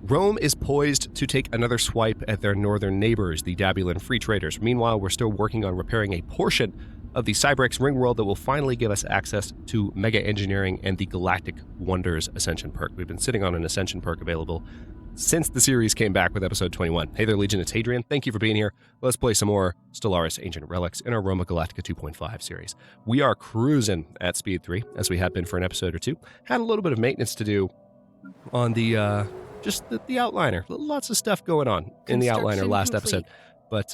Rome is poised to take another swipe at their northern neighbors, the Dabulan Free Traders. Meanwhile, we're still working on repairing a portion of the Cyberx ring world that will finally give us access to Mega Engineering and the Galactic Wonders Ascension perk. We've been sitting on an Ascension perk available since the series came back with episode 21. Hey there, Legion, it's Hadrian. Thank you for being here. Let's play some more Stellaris Ancient Relics in our Roma Galactica 2.5 series. We are cruising at speed 3, as we have been for an episode or two. Had a little bit of maintenance to do on the... just the outliner. Lots of stuff going on in the outliner last episode. But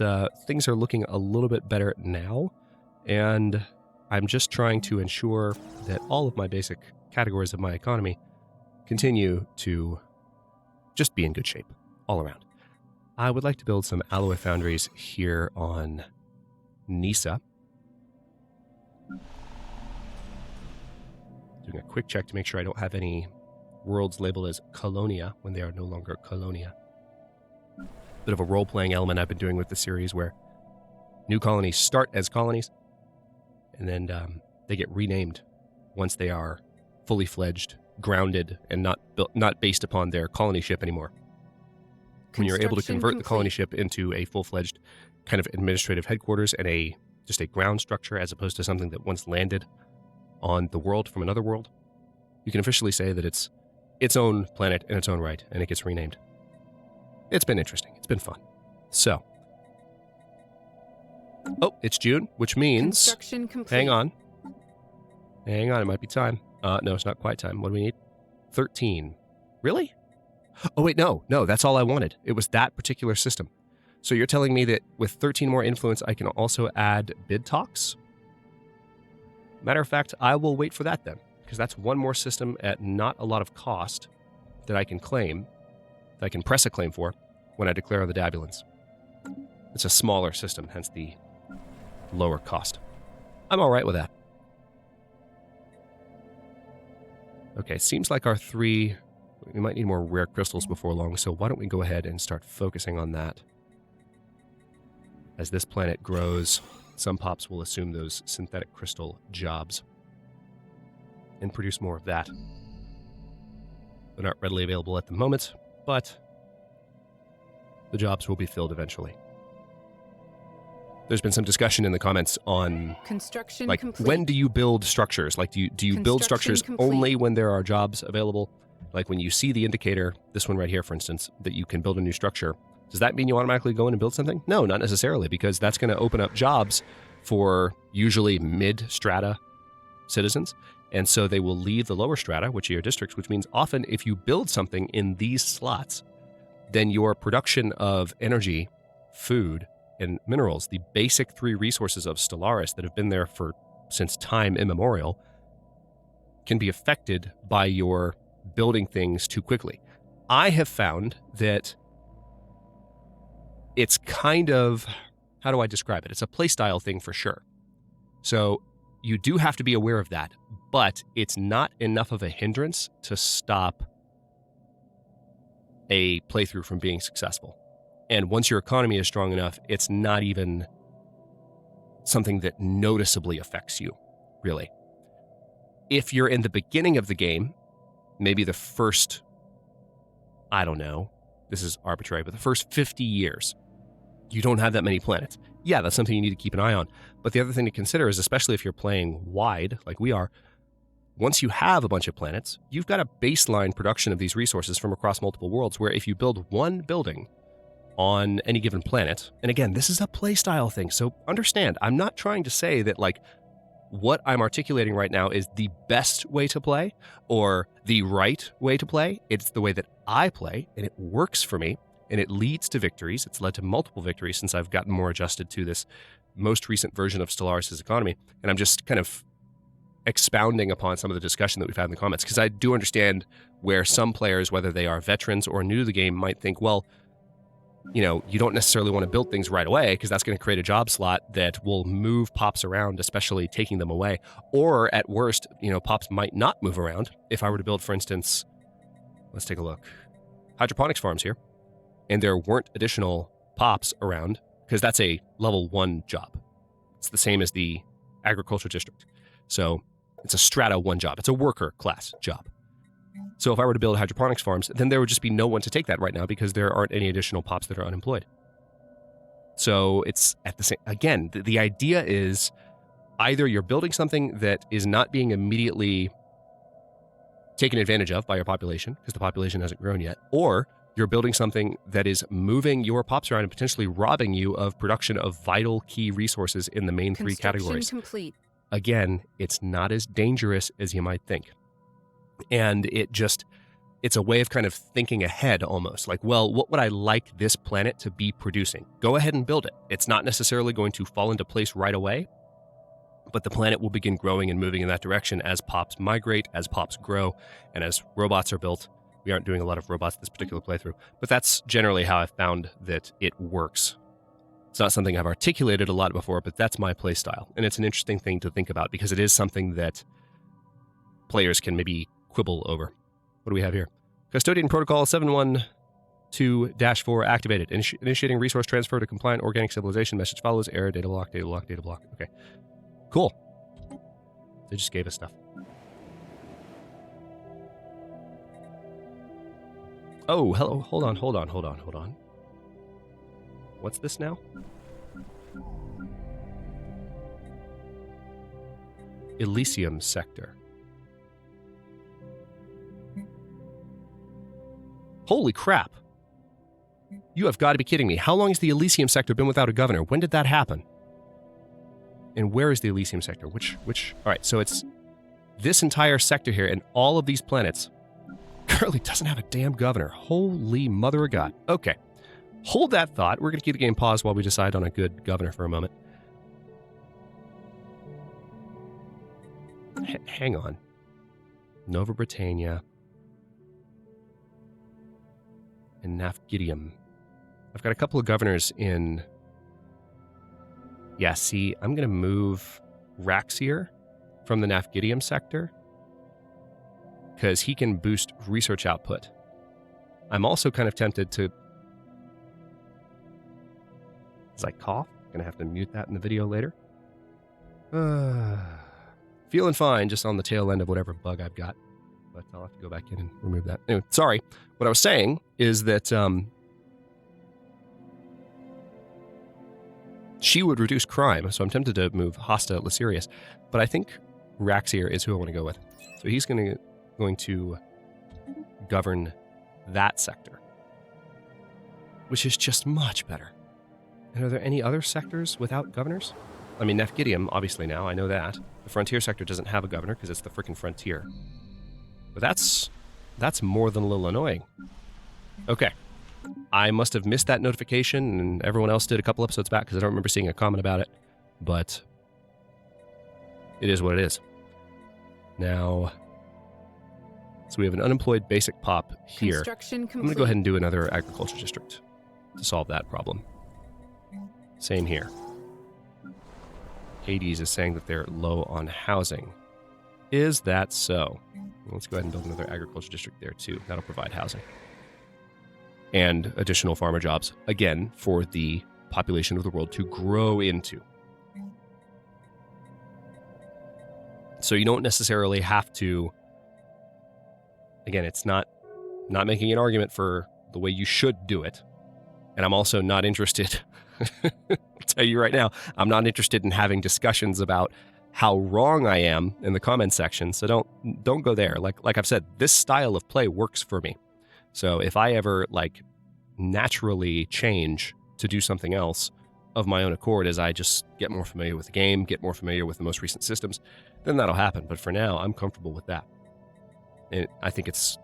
things are looking a little bit better now. And I'm just trying to ensure that all of my basic categories of my economy continue to just be in good shape all around. I would like to build some alloy foundries here on Nisa. Doing a quick check to make sure I don't have any worlds labeled as Colonia when they are no longer Colonia. Bit of a role-playing element I've been doing with the series where new colonies start as colonies and then they get renamed once they are fully fledged, grounded, and not based upon their colony ship anymore. When you're able to convert the colony ship into a full-fledged kind of administrative headquarters and just a ground structure as opposed to something that once landed on the world from another world, you can officially say that it's its own planet in its own right, and it gets renamed. It's been interesting. It's been fun. So. Oh, it's June, which means... Construction complete. Hang on. It might be time. No, it's not quite time. What do we need? 13. Really? Oh, wait, no, that's all I wanted. It was that particular system. So you're telling me that with 13 more influence, I can also add bid talks? Matter of fact, I will wait for that then, because that's one more system at not a lot of cost that I can claim, that I can press a claim for when I declare the Dabulans. It's a smaller system, hence the lower cost. I'm all right with that. Okay, seems like our 3... We might need more rare crystals before long, so why don't we go ahead and start focusing on that. As this planet grows, some pops will assume those synthetic crystal jobs and produce more of that. They're not readily available at the moment, but the jobs will be filled eventually. There's been some discussion in the comments on construction like complete. When do you build structures? Like do you build structures only when there are jobs available? Like when you see the indicator, this one right here for instance, that you can build a new structure, does that mean you automatically go in and build something? No, not necessarily, because that's going to open up jobs for usually mid-strata citizens. And so they will leave the lower strata, which are your districts, which means often if you build something in these slots, then your production of energy, food, and minerals, the basic 3 resources of Stellaris that have been there since time immemorial, can be affected by your building things too quickly. I have found that it's kind of, how do I describe it? It's a playstyle thing for sure. So you do have to be aware of that, but it's not enough of a hindrance to stop a playthrough from being successful. And once your economy is strong enough, it's not even something that noticeably affects you, really. If you're in the beginning of the game, maybe the first, I don't know, this is arbitrary, but the first 50 years, you don't have that many planets. Yeah, that's something you need to keep an eye on. But the other thing to consider is, especially if you're playing wide, like we are, once you have a bunch of planets, you've got a baseline production of these resources from across multiple worlds, where if you build one building on any given planet, and again, this is a playstyle thing, so understand, I'm not trying to say that like what I'm articulating right now is the best way to play or the right way to play. It's the way that I play, and it works for me, and it leads to victories. It's led to multiple victories since I've gotten more adjusted to this most recent version of Stellaris' economy, and I'm just kind of expounding upon some of the discussion that we've had in the comments, because I do understand where some players, whether they are veterans or new to the game, might think, well, you know, you don't necessarily want to build things right away because that's going to create a job slot that will move pops around, especially taking them away. Or at worst, you know, pops might not move around. If I were to build, for instance, let's take a look, hydroponics farms here, and there weren't additional pops around, because that's a level 1 job. It's the same as the agriculture district. So it's a strata 1 job. It's a worker class job. So if I were to build hydroponics farms, then there would just be no one to take that right now because there aren't any additional pops that are unemployed. So it's at the same, again, the idea is either you're building something that is not being immediately taken advantage of by your population because the population hasn't grown yet, or you're building something that is moving your pops around and potentially robbing you of production of vital key resources in the main three categories. Complete. Again, it's not as dangerous as you might think. And it's a way of kind of thinking ahead almost. Like, well, what would I like this planet to be producing? Go ahead and build it. It's not necessarily going to fall into place right away, but the planet will begin growing and moving in that direction as pops migrate, as pops grow, and as robots are built. We aren't doing a lot of robots this particular playthrough, but that's generally how I've found that it works. It's not something I've articulated a lot before, but that's my play style. And it's an interesting thing to think about because it is something that players can maybe quibble over. What do we have here? Custodian Protocol 712-4 activated. Initiating resource transfer to compliant organic civilization. Message follows. Error. Data block. Data block. Data block. Okay. Cool. They just gave us stuff. Oh, hello. Hold on. What's this now? Elysium sector. Holy crap. You have got to be kidding me. How long has the Elysium sector been without a governor? When did that happen? And where is the Elysium sector? Which? All right, so it's this entire sector here, and all of these planets currently doesn't have a damn governor. Holy mother of God. Okay. Hold that thought. We're going to keep the game paused while we decide on a good governor for a moment. Hang on. Nova Britannia. And Nafgidium. I've got a couple of governors in... Yeah, see, I'm going to move Raxier from the Nafgidium sector because he can boost research output. I'm also kind of tempted to... As I cough, I'm going to have to mute that in the video later. Feeling fine, just on the tail end of whatever bug I've got. But I'll have to go back in and remove that. Anyway, sorry. What I was saying is that she would reduce crime, so I'm tempted to move Hosta Laserius. But I think Raxier is who I want to go with. So he's going to govern that sector, which is just much better. And are there any other sectors without governors? I mean, Nafgidium, obviously now, I know that. The frontier sector doesn't have a governor because it's the frickin' frontier. But that's more than a little annoying. Okay. I must have missed that notification, and everyone else did a couple episodes back because I don't remember seeing a comment about it. But it is what it is. Now, so we have an unemployed basic pop here. I'm going to go ahead and do another agriculture district to solve that problem. Same here. Hades is saying that they're low on housing. Is that so? Let's go ahead and build another agriculture district there too. That'll provide housing. And additional farmer jobs, again, for the population of the world to grow into. So you don't necessarily have to... Again, it's not making an argument for the way you should do it. And I'm also not interested... I'll tell you right now, I'm not interested in having discussions about how wrong I am in the comment section, so don't go there. Like I've said, this style of play works for me. So if I ever naturally change to do something else of my own accord as I just get more familiar with the game, get more familiar with the most recent systems, then that'll happen. But for now, I'm comfortable with that. And I think it's,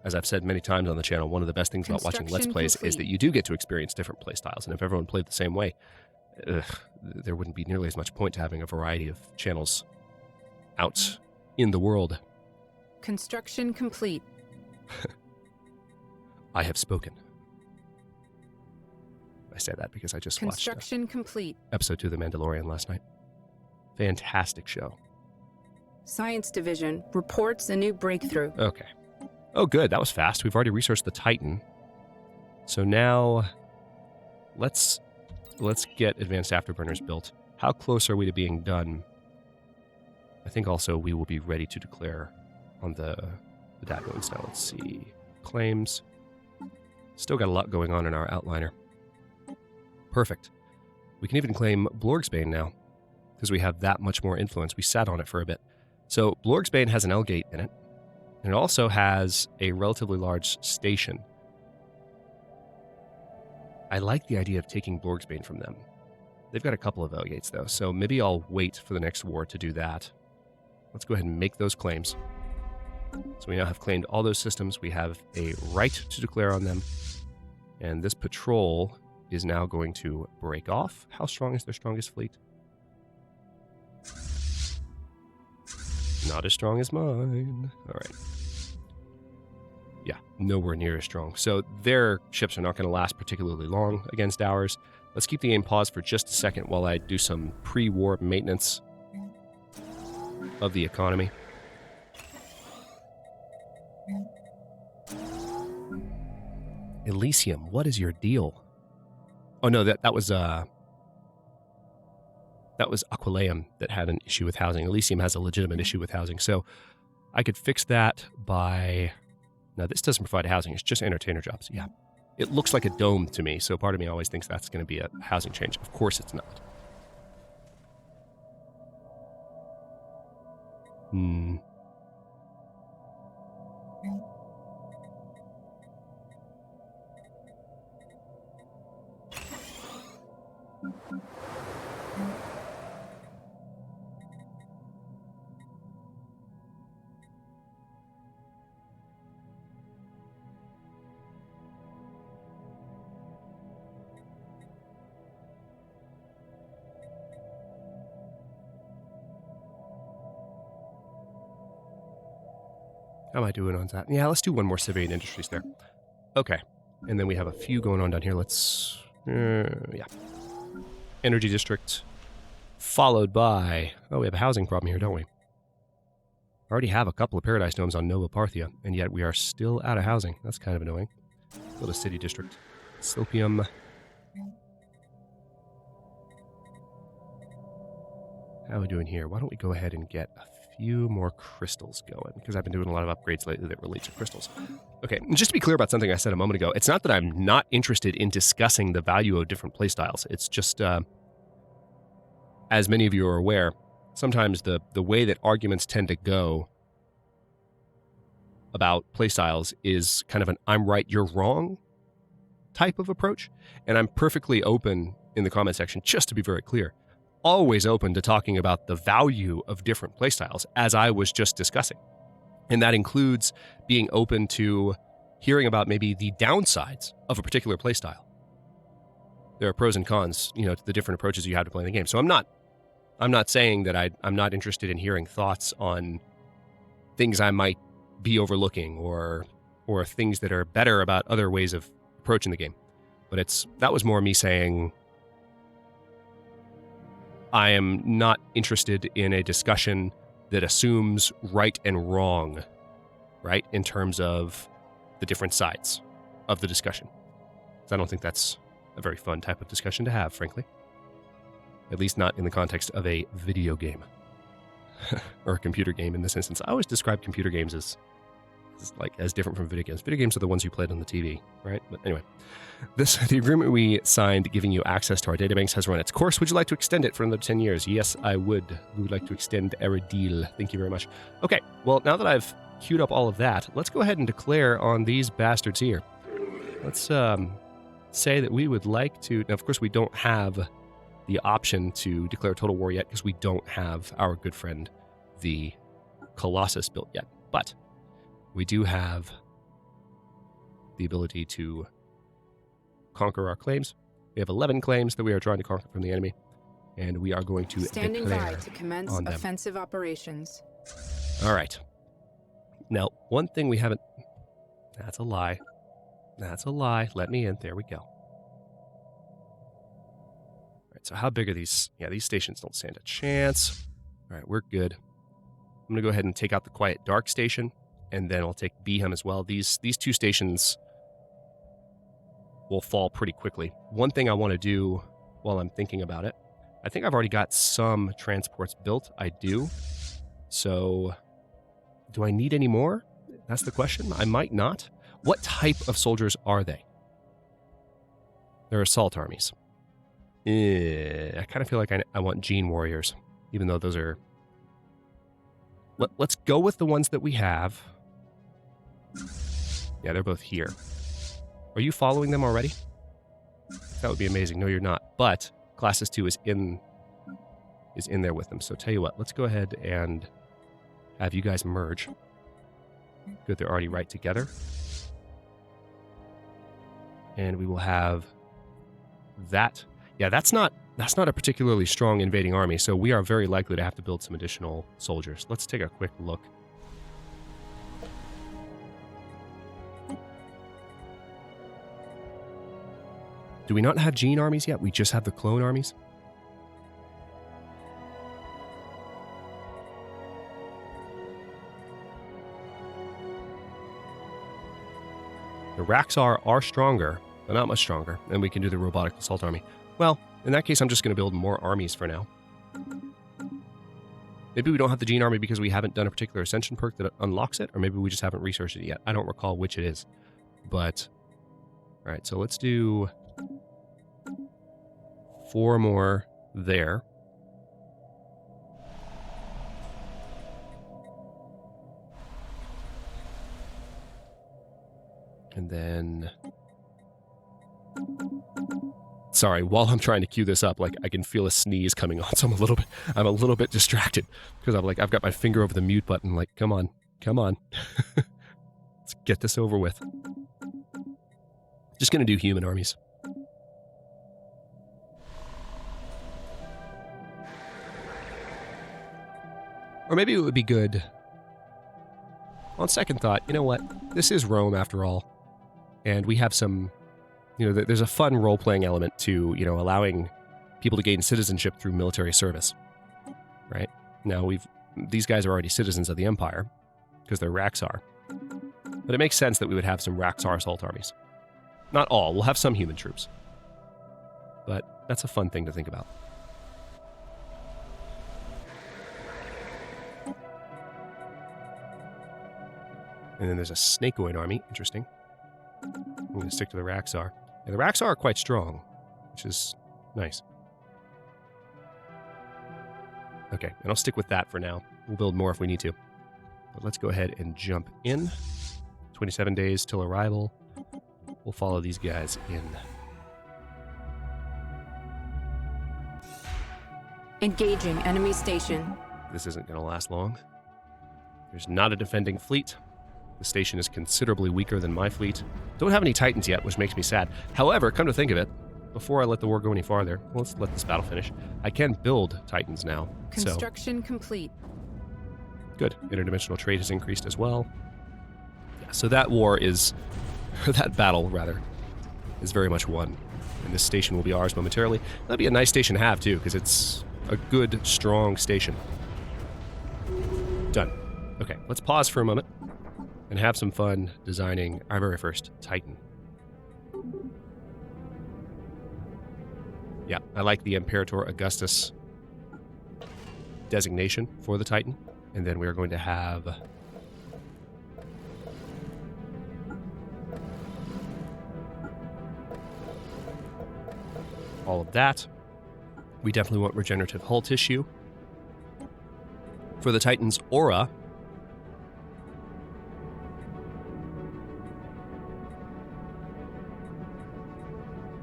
as I've said many times on the channel, one of the best things about watching Let's Plays is that you do get to experience different play styles. And if everyone played the same way, there wouldn't be nearly as much point to having a variety of channels out in the world. Construction complete. I have spoken. I say that because I just watched complete. episode 2 of The Mandalorian last night. Fantastic show. Science Division reports a new breakthrough. Okay. Oh, good. That was fast. We've already researched the Titan. So now, let's get advanced afterburners built. How close are we to being done? I think also we will be ready to declare on the the data wounds now. Let's see. Claims. Still got a lot going on in our outliner. Perfect. We can even claim Blorgsbane now, because we have that much more influence. We sat on it for a bit. So Blorgsbane has an L-gate in it, and it also has a relatively large station. I like the idea of taking Blorgsbane from them. They've got a couple of L-gates, though, so maybe I'll wait for the next war to do that. Let's go ahead and make those claims. So we now have claimed all those systems. We have a right to declare on them. And this patrol is now going to break off. How strong is their strongest fleet? Not as strong as mine. All right. Yeah, nowhere near as strong. So their ships are not going to last particularly long against ours. Let's keep the game paused for just a second while I do some pre-war maintenance of the economy. Elysium, what is your deal? Oh no, that was Aquileum that had an issue with housing. Elysium has a legitimate issue with housing, so I could fix that by... Now this doesn't provide housing, it's just entertainer jobs. Yeah, it looks like a dome to me, so part of me always thinks that's going to be a housing change. Of course it's not. How am I doing on that? Yeah, let's do one more civilian industries there. Okay. And then we have a few going on down here. Let's... yeah. Energy district. Followed by... Oh, we have a housing problem here, don't we? I already have a couple of paradise domes on Nova Parthia, and yet we are still out of housing. That's kind of annoying. Build a city district. Slopium. How are we doing here? Why don't we go ahead and get a few more crystals going, because I've been doing a lot of upgrades lately that relate to crystals. Okay, and just to be clear about something I said a moment ago, it's not that I'm not interested in discussing the value of different playstyles. It's just, as many of you are aware, sometimes the way that arguments tend to go about playstyles is kind of an I'm right, you're wrong type of approach. And I'm perfectly open in the comment section, just to be very clear, always open to talking about the value of different playstyles, as I was just discussing. And that includes being open to hearing about maybe the downsides of a particular playstyle. There are pros and cons, to the different approaches you have to play the game. So I'm not saying that I'm not interested in hearing thoughts on things I might be overlooking or things that are better about other ways of approaching the game. But that was more me saying I am not interested in a discussion that assumes right and wrong, right, in terms of the different sides of the discussion. So I don't think that's a very fun type of discussion to have, frankly. At least not in the context of a video game. Or a computer game in this instance. I always describe computer games as different from video games. Video games are the ones you played on the TV, right? But anyway, the agreement we signed giving you access to our databanks has run its course. Would you like to extend it for another 10 years? Yes, I would. We would like to extend our deal. Thank you very much. Okay, well, now that I've queued up all of that, let's go ahead and declare on these bastards here. Let's say that we would like to... Now, of course, we don't have the option to declare total war yet because we don't have our good friend, the Colossus, built yet. But we do have the ability to conquer our claims. We have 11 claims that we are trying to conquer from the enemy, and we are going to standing declare by to commence on them. offensive operations. All right. Now, one thing we haven't... That's a lie. That's a lie. Let me in. There we go. All right, so how big are these? Yeah, these stations don't stand a chance. All right, we're good. I'm going to go ahead and take out the Quiet Dark station, and then I'll take Behem as well. These two stations will fall pretty quickly. One thing I want to do while I'm thinking about it, I think I've already got some transports built. I do. So do I need any more? That's the question. I might not. What type of soldiers are they? They're assault armies. I kind of feel like I want gene warriors, even though those are... Let's go with the ones that we have. Yeah, they're both here. Are you following them already? That would be amazing. No, you're not. But Classes 2 is in there with them. So tell you what, let's go ahead and have you guys merge. Good, they're already right together. And we will have that. Yeah, that's not a particularly strong invading army, so we are very likely to have to build some additional soldiers. Let's take a quick look. Do we not have gene armies yet? We just have the clone armies? The Raxar are stronger, but not much stronger, and we can do the robotic assault army. Well, in that case, I'm just going to build more armies for now. Maybe we don't have the gene army because we haven't done a particular ascension perk that unlocks it, or maybe we just haven't researched it yet. I don't recall which it is. But, all right, so let's do 4 more there. And then... Sorry, while I'm trying to queue this up, like, I can feel a sneeze coming on, so I'm a little bit distracted. Because I've got my finger over the mute button, like, come on. Let's get this over with. Just gonna do human armies. Or maybe it would be good... On second thought, you know what? This is Rome, after all. And we have some... there's a fun role-playing element to, allowing people to gain citizenship through military service. Right? Now, these guys are already citizens of the Empire, because they're Raxar. But it makes sense that we would have some Raxar assault armies. Not all. We'll have some human troops. But that's a fun thing to think about. And then there's a Snakeoid army. Interesting. I'm going to stick to the Raxar. And the Raxar are quite strong, which is nice. Okay, and I'll stick with that for now. We'll build more if we need to. But let's go ahead and jump in. 27 days till arrival. We'll follow these guys in. Engaging enemy station. This isn't going to last long. There's not a defending fleet. The station is considerably weaker than my fleet. Don't have any Titans yet, which makes me sad. However, come to think of it, before I let the war go any farther, let's let this battle finish. I can build Titans now. Construction complete. Good. Interdimensional trade has increased as well. Yeah, so that war is... that battle, rather, is very much won. And this station will be ours momentarily. That'd be a nice station to have, too, because it's a good, strong station. Done. Okay, let's pause for a moment and have some fun designing our very first Titan. Yeah, I like the Imperator Augustus designation for the Titan. And then we are going to have... all of that. We definitely want regenerative hull tissue. For the Titan's aura...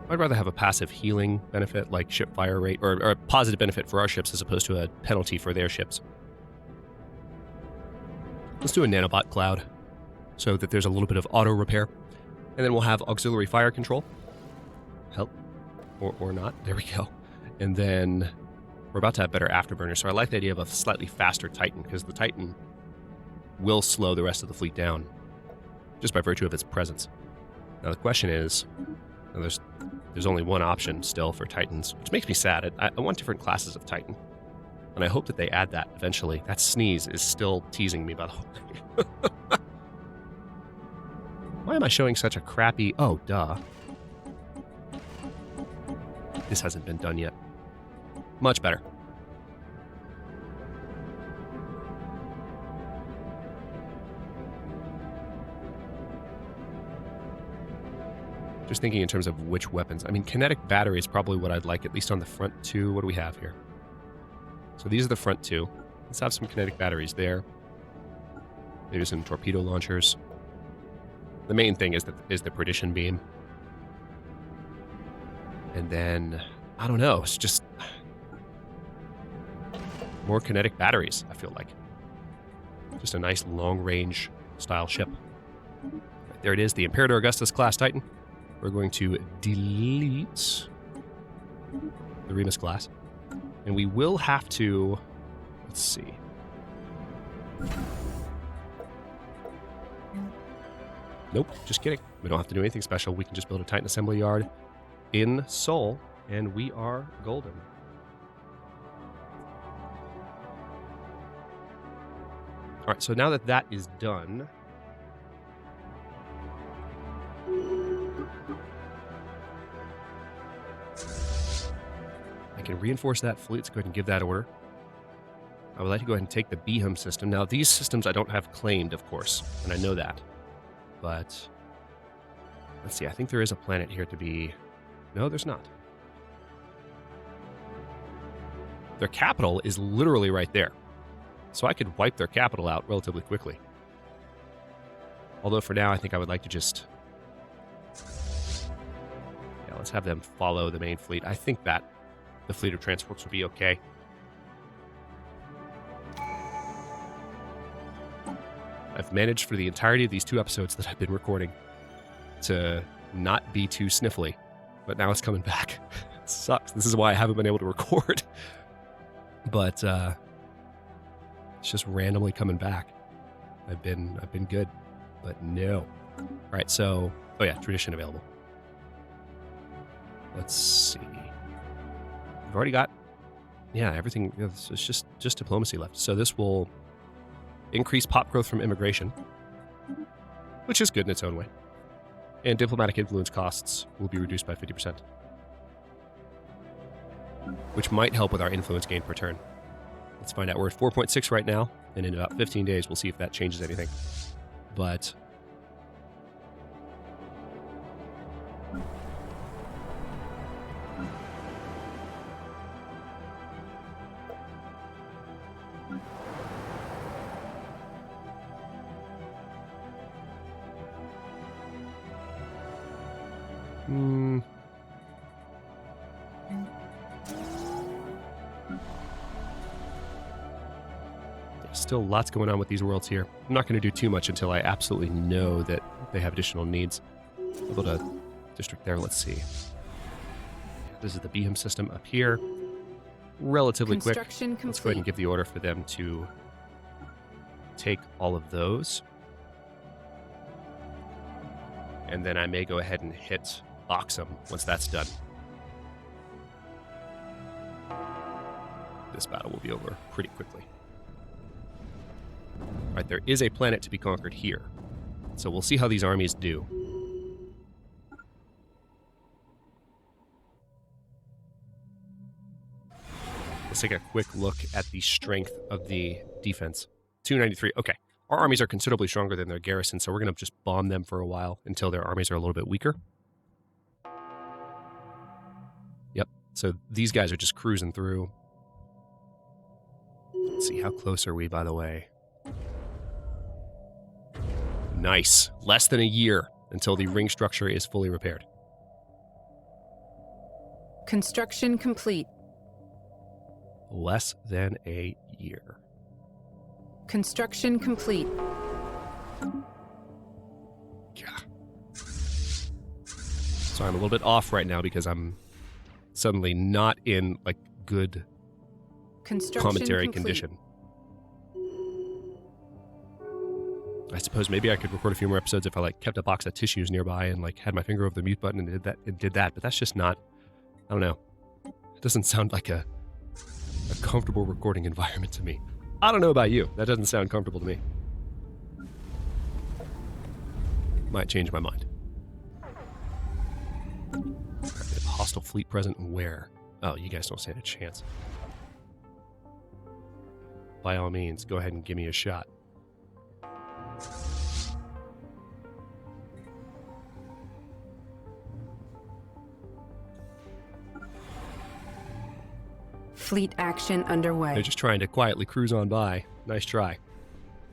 I'd rather have a passive healing benefit like ship fire rate, or a positive benefit for our ships as opposed to a penalty for their ships. Let's do a nanobot cloud so that there's a little bit of auto repair. And then we'll have auxiliary fire control. Help. Or not. There we go. And then we're about to have better afterburners. So I like the idea of a slightly faster Titan, because the Titan will slow the rest of the fleet down just by virtue of its presence. Now the question is, there's only one option still for Titans, which makes me sad. I want different classes of Titan, and I hope that they add that eventually. That sneeze is still teasing me, by the way. Why am I showing such a crappy... Oh, duh. This hasn't been done yet. Much better. Just thinking in terms of which weapons. I mean, kinetic battery is probably what I'd like, at least on the front two. What do we have here? So these are the front two. Let's have some kinetic batteries there. Maybe some torpedo launchers. The main thing is the perdition beam. And then, I don't know, it's just more kinetic batteries, I feel like. Just a nice long-range style ship. Right, there it is, the Imperator Augustus class Titan. We're going to delete the Remus class. And we will have to, let's see. Nope, just kidding. We don't have to do anything special. We can just build a Titan assembly yard in Seoul, and we are golden. All right, so now that that is done, I can reinforce that fleet. Let's go ahead and give that order. I would like to go ahead and take the Beham system. Now, these systems I don't have claimed, of course, and I know that. But let's see, I think there is a planet here to be... No, there's not. Their capital is literally right there. So I could wipe their capital out relatively quickly. Although for now, I think I would like to just... Yeah, let's have them follow the main fleet. I think that the fleet of transports will be okay. I've managed for the entirety of these 2 episodes that I've been recording to not be too sniffly, but now it's coming back. It sucks. This is why I haven't been able to record. But it's just randomly coming back. I've been good, but no. All right, so oh yeah, tradition available. Let's see. We've already got everything. It's just diplomacy left. So this will increase pop growth from immigration, which is good in its own way. And diplomatic influence costs will be reduced by 50%, which might help with our influence gain per turn. Let's find out. We're at 4.6 right now, and in about 15 days, we'll see if that changes anything. But there's still lots going on with these worlds here. I'm not going to do too much until I absolutely know that they have additional needs. I'll build a district there. Let's see. This is the Beham system up here. Relatively quick. Let's go ahead and give the order for them to take all of those. And then I may go ahead and hit Oxum once that's done. This battle will be over pretty quickly. All right, there is a planet to be conquered here. So we'll see how these armies do. Let's take a quick look at the strength of the defense. 293. Okay. Our armies are considerably stronger than their garrison, so we're going to just bomb them for a while until their armies are a little bit weaker. Yep. So these guys are just cruising through. Let's see, how close are we, by the way? Nice. Less than a year until the ring structure is fully repaired. Construction complete. Less than a year. Construction complete. Yeah. Sorry, I'm a little bit off right now because I'm suddenly not in like good commentary condition. I suppose maybe I could record a few more episodes if I like kept a box of tissues nearby and like had my finger over the mute button and did that, but that's just not, I don't know. It doesn't sound like a comfortable recording environment to me. I don't know about you. That doesn't sound comfortable to me. Might change my mind. Right, a hostile fleet present where? Oh, you guys don't stand a chance. By all means, go ahead and give me a shot. Fleet action underway. They're just trying to quietly cruise on by. Nice try.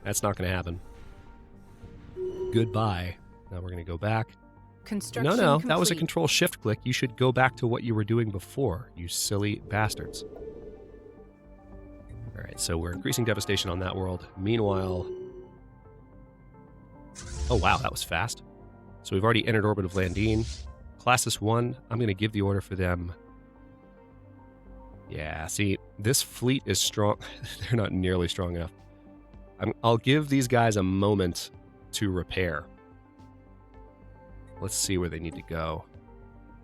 That's not going to happen. Goodbye. Now we're going to go back. Construction No, complete. that was a Control-Shift click. You should go back to what you were doing before, you silly bastards. All right, so we're increasing devastation on that world. Meanwhile... Oh, wow, that was fast. So we've already entered orbit of Landine. Classis 1, I'm going to give the order for them. Yeah, see, this fleet is strong. They're not nearly strong enough. I'll give these guys a moment to repair. Let's see where they need to go.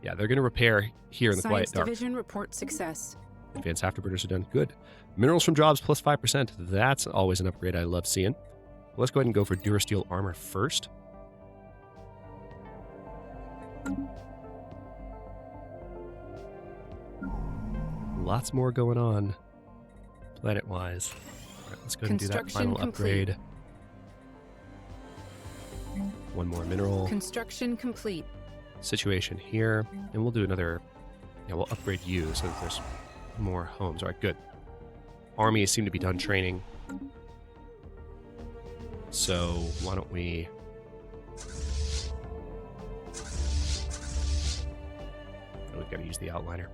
Yeah, they're going to repair here in the quiet dark. Science Division report success. Advanced afterburners are done. Good. Minerals from jobs plus 5%. That's always an upgrade I love seeing. Let's go ahead and go for Durasteel armor first. Lots more going on planet-wise. All right, let's go ahead and do that final upgrade. One more mineral. Construction complete. Situation here. And we'll do another... Yeah, we'll upgrade you so that there's more homes. All right, good. Armies seem to be done training. So why don't we... Oh, we've got to use the outliner.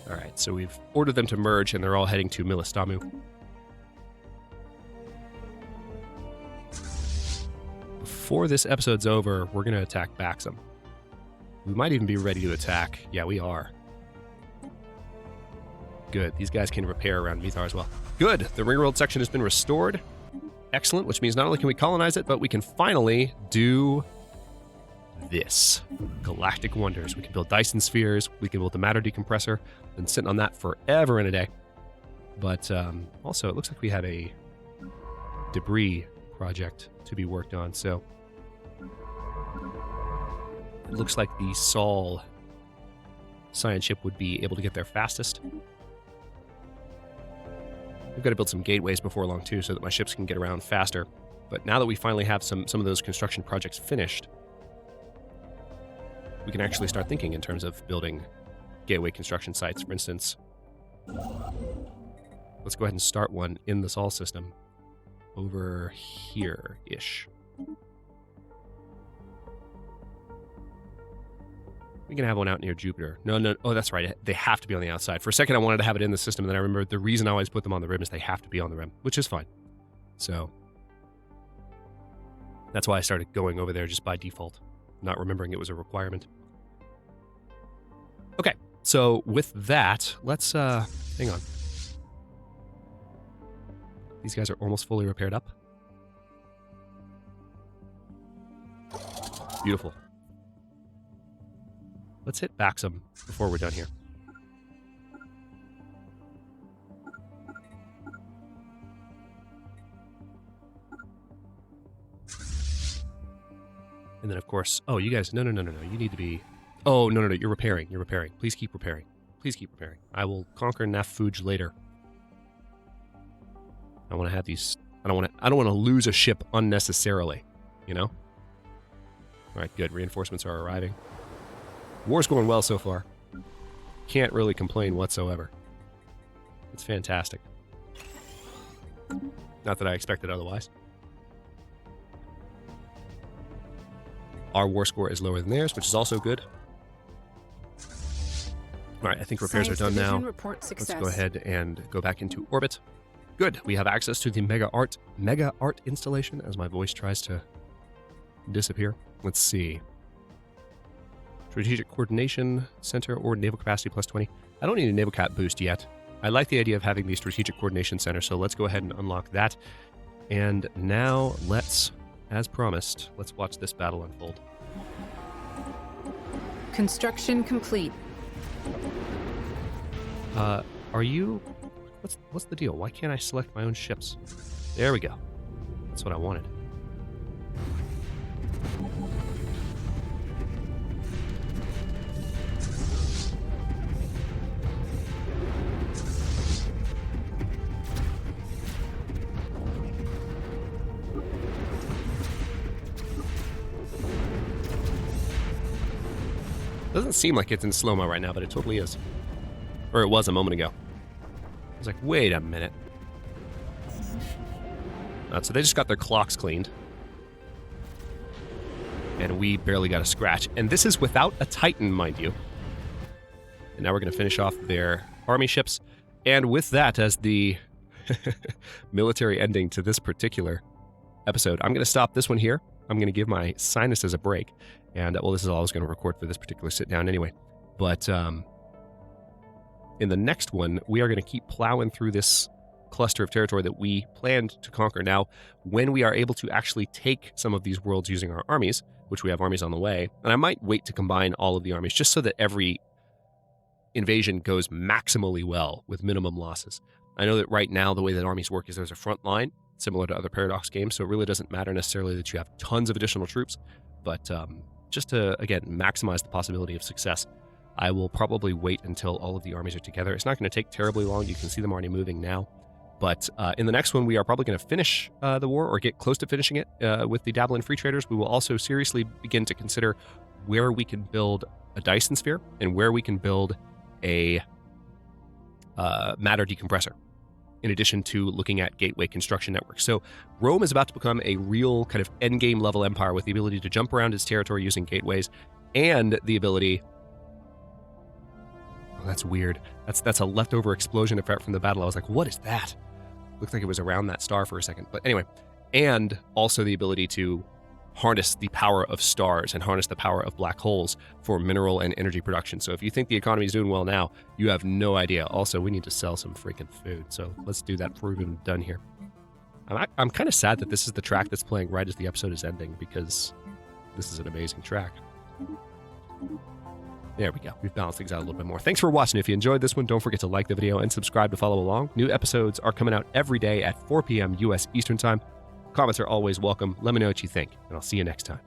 All right, so we've ordered them to merge, and they're all heading to Milistamu. Before this episode's over, we're going to attack Baxam. We might even be ready to attack. Yeah, we are. Good. These guys can repair around Mythar as well. Good. The Ringworld section has been restored. Excellent, which means not only can we colonize it, but we can finally do this. Galactic wonders. We can build Dyson spheres. We can build the matter decompressor. Been sitting on that forever and a day. But also, it looks like we have a debris project to be worked on. So it looks like the Sol science ship would be able to get there fastest. We've got to build some gateways before long, too, so that my ships can get around faster. But now that we finally have some of those construction projects finished, we can actually start thinking in terms of building gateway construction sites. For instance, let's go ahead and start one in the Sol system over here-ish. We can have one out near Jupiter. No. Oh, that's right. They have to be on the outside. For a second, I wanted to have it in the system, and then I remembered the reason I always put them on the rim is they have to be on the rim, which is fine. So that's why I started going over there just by default, not remembering it was a requirement. Okay, so with that, let's, hang on. These guys are almost fully repaired up. Beautiful. Let's hit Baxam before we're done here. And then, of course... Oh, you guys... No. You need to be... Oh, no. You're repairing. Please keep repairing. I will conquer Nafuj later. I want to have these... I don't want to lose a ship unnecessarily. You know? Alright, good. Reinforcements are arriving. War's going well so far. Can't really complain whatsoever. It's fantastic. Not that I expected otherwise. Our war score is lower than theirs, which is also good. Alright, I think repairs are done now. Let's go ahead and go back into orbit. Good. We have access to the Mega Art installation as my voice tries to disappear. Let's see. Strategic Coordination Center or Naval Capacity plus 20. I don't need a Naval Cap boost yet. I like the idea of having the Strategic Coordination Center, so let's go ahead and unlock that. And now let's, as promised, let's watch this battle unfold. Construction complete. Are you... What's the deal? Why can't I select my own ships? There we go. That's what I wanted. doesn't seem like it's in slow-mo right now, but it totally is. Or it was a moment ago. I was like, wait a minute. So they just got their clocks cleaned. And we barely got a scratch. And this is without a Titan, mind you. And now we're going to finish off their army ships. And with that, as the military ending to this particular episode, I'm going to stop this one here. I'm going to give my sinuses a break. And, well, this is all I was going to record for this particular sit-down anyway. But in the next one, we are going to keep plowing through this cluster of territory that we planned to conquer. Now, when we are able to actually take some of these worlds using our armies, which we have armies on the way, and I might wait to combine all of the armies just so that every invasion goes maximally well with minimum losses. I know that right now the way that armies work is there's a front line, similar to other Paradox games, so it really doesn't matter necessarily that you have tons of additional troops, but just to, again, maximize the possibility of success, I will probably wait until all of the armies are together. It's not going to take terribly long. You can see them already moving now. But in the next one, we are probably going to finish the war or get close to finishing it with the Dablin Free Traders. We will also seriously begin to consider where we can build a Dyson Sphere and where we can build a matter decompressor, in addition to looking at gateway construction networks. So Rome is about to become a real kind of endgame level empire with the ability to jump around its territory using gateways and the ability... Oh, that's weird. That's a leftover explosion effect from the battle. I was like, what is that? Looks like it was around that star for a second. But anyway, and also the ability to harness the power of stars and harness the power of black holes for mineral and energy production. So if you think the economy is doing well now, you have no idea. Also, we need to sell some freaking food. So let's do that before we're even done here. I'm kind of sad that this is the track that's playing right as the episode is ending, because this is an amazing track. There we go. We've balanced things out a little bit more. Thanks for watching. If you enjoyed this one, don't forget to like the video and subscribe to follow along. New episodes are coming out every day at 4 p.m. U.S. Eastern Time. Comments are always welcome. Let me know what you think, and I'll see you next time.